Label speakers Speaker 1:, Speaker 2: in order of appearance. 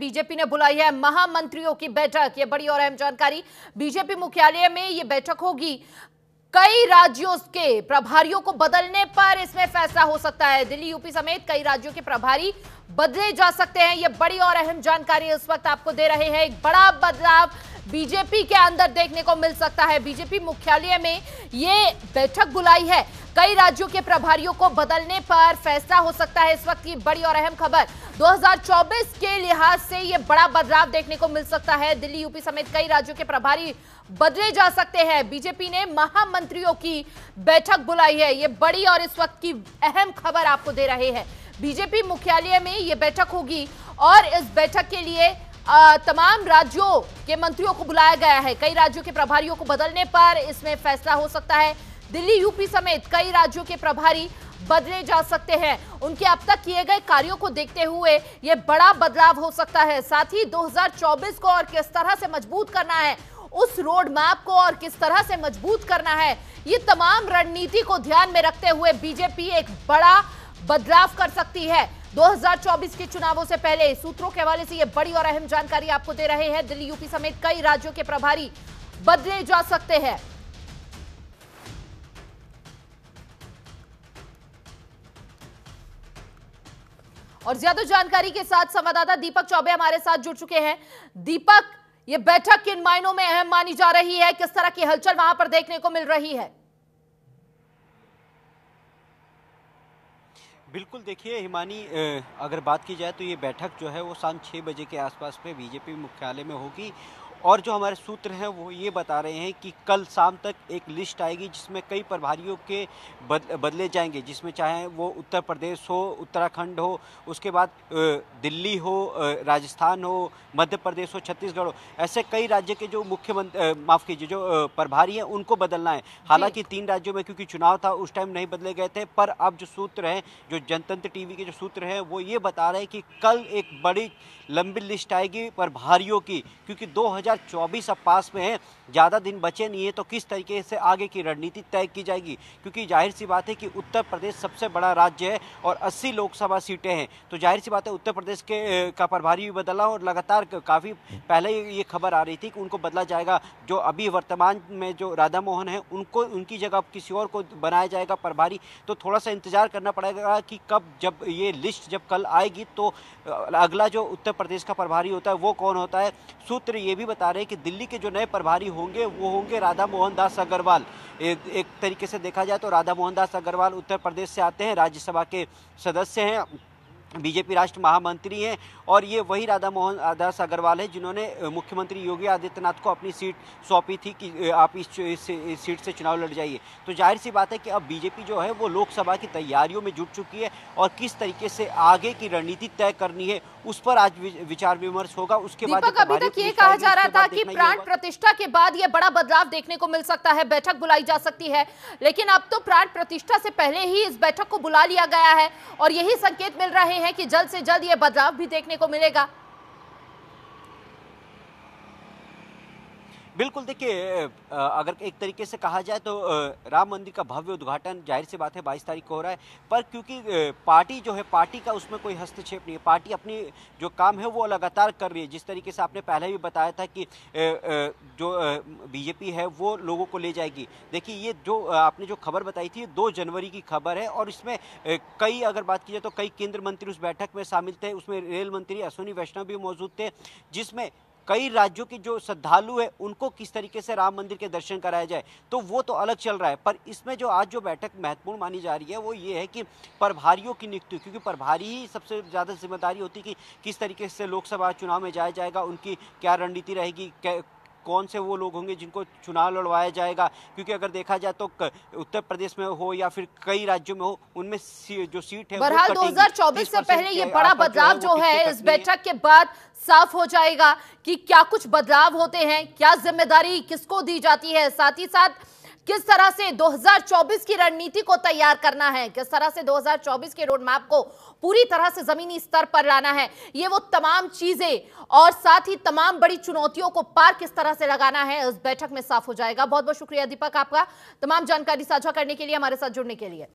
Speaker 1: BJP ने बुलाई है महामंत्रियों की बैठक। ये बड़ी और अहम जानकारी। बीजेपी मुख्यालय में ये बैठक होगी। कई राज्यों के प्रभारियों को बदलने पर इसमें फैसला हो सकता है। दिल्ली, यूपी समेत कई राज्यों के प्रभारी बदले जा सकते हैं। ये बड़ी और अहम जानकारी इस वक्त आपको दे रहे हैं। एक बड़ा बदलाव बीजेपी के अंदर देखने को मिल सकता है। बीजेपी मुख्यालय में ये बैठक बुलाई है। कई राज्यों के प्रभारियों को बदलने पर फैसला हो सकता है। इस वक्त की बड़ी और अहम खबर 2024 के लिहाज से ये बड़ा बदलाव देखने को मिल सकता है। दिल्ली, यूपी समेत कई राज्यों के प्रभारी बदले जा सकते हैं। बीजेपी ने महामंत्रियों की बैठक बुलाई है। ये बड़ी और इस वक्त की अहम खबर आपको दे रहे हैं। बीजेपी मुख्यालय में ये बैठक होगी और इस बैठक के लिए तमाम राज्यों के मंत्रियों को बुलाया गया है। कई राज्यों के प्रभारियों को बदलने पर इसमें फैसला हो सकता है। दिल्ली, यूपी समेत कई राज्यों के प्रभारी बदले जा सकते हैं। उनके अब तक किए गए कार्यों को देखते हुए यह बड़ा बदलाव हो सकता है। साथ ही 2024 को और किस तरह से मजबूत करना है, उस रोड मैप को और किस तरह से मजबूत करना है, ये तमाम रणनीति को ध्यान में रखते हुए बीजेपी एक बड़ा बदलाव कर सकती है 2024 के चुनावों से पहले। सूत्रों के हवाले से यह बड़ी और अहम जानकारी आपको दे रहे हैं। दिल्ली, यूपी समेत कई राज्यों के प्रभारी बदले जा सकते हैं। और ज्यादा जानकारी के साथ संवाददाता दीपक चौबे हमारे साथ जुड़ चुके हैं। दीपक, ये बैठक किन मायनों में अहम मानी जा रही है? किस तरह की हलचल वहां पर देखने को मिल रही है?
Speaker 2: बिल्कुल, देखिए हिमानी, अगर बात की जाए तो ये बैठक जो है वो शाम 6 बजे के आसपास में बीजेपी मुख्यालय में होगी। और जो हमारे सूत्र हैं वो ये बता रहे हैं कि कल शाम तक एक लिस्ट आएगी जिसमें कई प्रभारियों के बदले जाएंगे, जिसमें चाहे वो उत्तर प्रदेश हो, उत्तराखंड हो, उसके बाद दिल्ली हो, राजस्थान हो, मध्य प्रदेश हो, छत्तीसगढ़ हो, ऐसे कई राज्य के जो मुख्यमंत्री, माफ़ कीजिए, जो प्रभारी हैं उनको बदलना है। हालांकि 3 राज्यों में क्योंकि चुनाव था उस टाइम नहीं बदले गए थे, पर अब जो सूत्र हैं, जो जनतंत्र टीवी के जो सूत्र हैं, वो ये बता रहे हैं कि कल एक बड़ी लंबी लिस्ट आएगी प्रभारियों की, क्योंकि 2024 अब पास में है, ज़्यादा दिन बचे नहीं है। तो किस तरीके से आगे की रणनीति तय की जाएगी, क्योंकि जाहिर सी बात है कि उत्तर प्रदेश सबसे बड़ा राज्य है और 80 लोकसभा सीटें हैं। तो जाहिर सी बात है उत्तर प्रदेश के का प्रभारी भी बदला और लगातार काफ़ी पहले ये खबर आ रही थी कि उनको बदला जाएगा। जो अभी वर्तमान में जो राधा मोहन है उनको, उनकी जगह किसी और को बनाया जाएगा प्रभारी। तो थोड़ा सा इंतजार करना पड़ेगा कि कब, जब ये लिस्ट जब कल आएगी तो अगला जो उत्तर प्रदेश का प्रभारी होता है वो कौन होता है। सूत्र ये भी बता रहे हैं कि दिल्ली के जो नए प्रभारी होंगे वो होंगे राधा मोहन दास अग्रवाल। एक तरीके से देखा जाए तो राधा मोहन दास अग्रवाल उत्तर प्रदेश से आते हैं, राज्यसभा के सदस्य हैं, बीजेपी राष्ट्र महामंत्री हैं। और ये वही राधा मोहन दास अग्रवाल है जिन्होंने मुख्यमंत्री योगी आदित्यनाथ को अपनी सीट सौंपी थी कि आप इस सीट से चुनाव लड़ जाइए। तो जाहिर सी बात है कि अब बीजेपी जो है वो लोकसभा की तैयारियों में जुट चुकी है और किस तरीके से आगे की रणनीति तय करनी है उस पर आज विचार विमर्श होगा। उसके बाद
Speaker 1: अभी तक ये कहा जा रहा था कि प्राण प्रतिष्ठा के बाद ये बड़ा बदलाव देखने को मिल सकता है, बैठक बुलाई जा सकती है, लेकिन अब तो प्राण प्रतिष्ठा से पहले ही इस बैठक को बुला लिया गया है और यही संकेत मिल रहे हैं कि जल्द से जल्द ये बदलाव भी देखने को मिलेगा।
Speaker 2: बिल्कुल, देखिए अगर एक तरीके से कहा जाए तो राम मंदिर का भव्य उद्घाटन जाहिर सी बात है 22 तारीख को हो रहा है, पर क्योंकि पार्टी जो है, पार्टी का उसमें कोई हस्तक्षेप नहीं है। पार्टी अपनी जो काम है वो लगातार कर रही है। जिस तरीके से आपने पहले भी बताया था कि जो बीजेपी है वो लोगों को ले जाएगी। देखिए ये जो आपने जो खबर बताई थी 2 जनवरी की खबर है और इसमें कई, अगर बात की जाए तो कई केंद्रीय मंत्री उस बैठक में शामिल थे। उसमें रेल मंत्री अश्विनी वैष्णव भी मौजूद थे, जिसमें कई राज्यों के जो श्रद्धालु है उनको किस तरीके से राम मंदिर के दर्शन कराया जाए, तो वो तो अलग चल रहा है। पर इसमें जो आज जो बैठक महत्वपूर्ण मानी जा रही है वो ये है कि प्रभारियों की नियुक्ति, क्योंकि प्रभारी ही सबसे ज़्यादा जिम्मेदारी होती है कि किस तरीके से लोकसभा चुनाव में जाया जाएगा, उनकी क्या रणनीति रहेगी, कौन से वो लोग होंगे जिनको चुनाव लड़वाया जाएगा। क्योंकि अगर देखा जाए तो उत्तर प्रदेश में हो या फिर कई राज्यों में हो, उनमें जो सीट है
Speaker 1: बहरहाल 2024 से पहले ये बड़ा बदलाव जो है इस बैठक के बाद साफ हो जाएगा कि क्या कुछ बदलाव होते हैं, क्या जिम्मेदारी किसको दी जाती है, साथ ही साथ किस तरह से 2024 की रणनीति को तैयार करना है, किस तरह से 2024 के रोड मैप को पूरी तरह से जमीनी स्तर पर लाना है। ये वो तमाम चीजें और साथ ही तमाम बड़ी चुनौतियों को पार किस तरह से लगाना है इस बैठक में साफ हो जाएगा। बहुत बहुत शुक्रिया दीपक आपका तमाम जानकारी साझा करने के लिए, हमारे साथ जुड़ने के लिए।